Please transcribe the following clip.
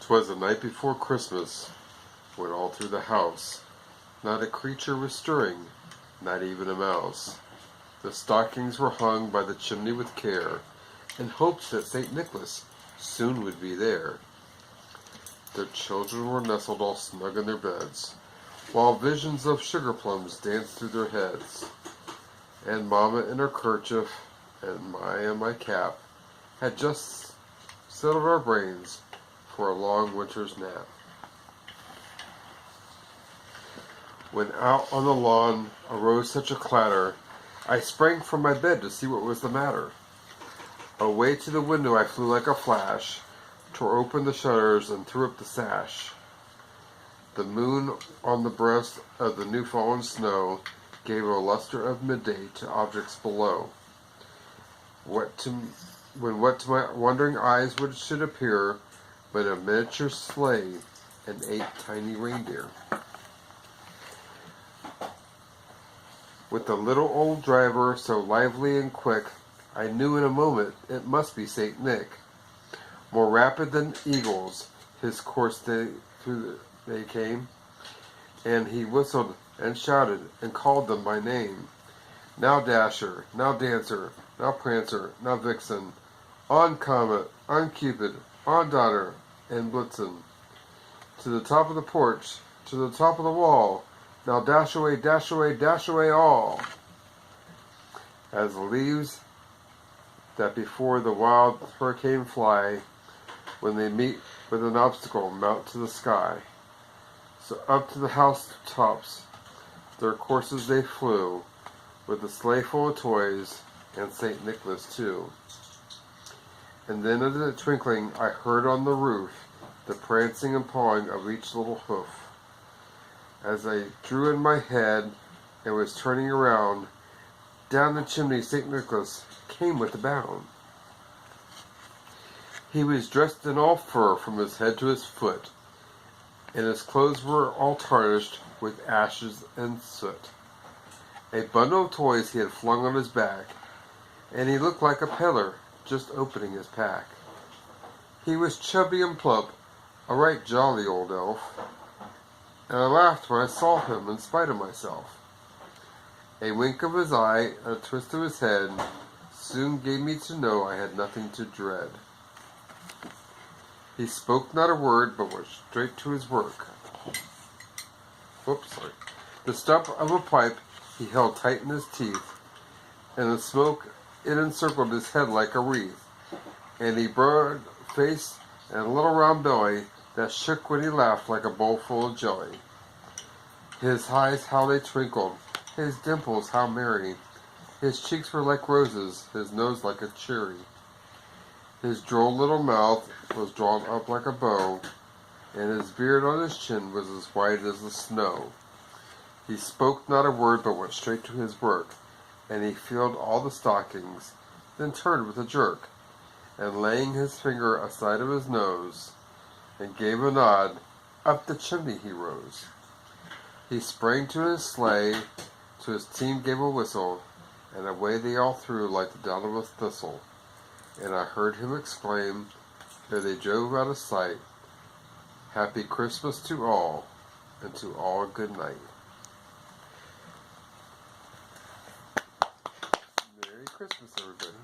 'Twas the night before Christmas, when all through the house not a creature was stirring, not even a mouse. The stockings were hung by the chimney with care, in hopes that St. Nicholas soon would be there. Their children were nestled all snug in their beds, while visions of sugar plums danced through their heads. And Mamma in her kerchief, and I in my cap, had just settled our brains for a long winter's nap. When out on the lawn arose such a clatter, I sprang from my bed to see what was the matter. Away to the window I flew like a flash, tore open the shutters and threw up the sash. The moon on the breast of the new fallen snow gave a luster of midday to objects below. What to my wondering eyes should appear but a miniature sleigh and 8 tiny reindeer. With a little old driver so lively and quick, I knew in a moment it must be St. Nick. More rapid than eagles, his course they came, and he whistled and shouted and called them by name. Now Dasher, now Dancer, now Prancer, now Vixen, on Comet, on Cupid, on Donner, and Blitzen. To the top of the porch, to the top of the wall, now dash away, dash away, dash away all. As the leaves that before the wild hurricane fly, when they meet with an obstacle, mount to the sky. So up to the house tops their courses they flew, with a sleigh full of toys, and St. Nicholas too. And then in a twinkling I heard on the roof the prancing and pawing of each little hoof. As I drew in my head and was turning around, down the chimney St. Nicholas came with a bound. He was dressed in all fur from his head to his foot, and his clothes were all tarnished with ashes and soot. A bundle of toys he had flung on his back, and he looked like a peddler just opening his pack. He was chubby and plump, a right jolly old elf, and I laughed when I saw him in spite of myself. A wink of his eye and a twist of his head soon gave me to know I had nothing to dread. He spoke not a word, but went straight to his work. The stump of a pipe he held tight in his teeth, and the smoke it encircled his head like a wreath, and he broad face and a little round belly that shook when he laughed like a bowl full of jelly. His eyes how they twinkled, his dimples how merry, his cheeks were like roses, his nose like a cherry. His droll little mouth was drawn up like a bow, and his beard on his chin was as white as the snow. He spoke not a word, but went straight to his work, and he filled all the stockings, then turned with a jerk, and laying his finger aside of his nose, and gave a nod, up the chimney he rose. He sprang to his sleigh, to his team gave a whistle, and away they all threw like the down of a thistle. And I heard him exclaim, ere they drove out of sight, Happy Christmas to all, and to all a good night. Merry Christmas, everybody.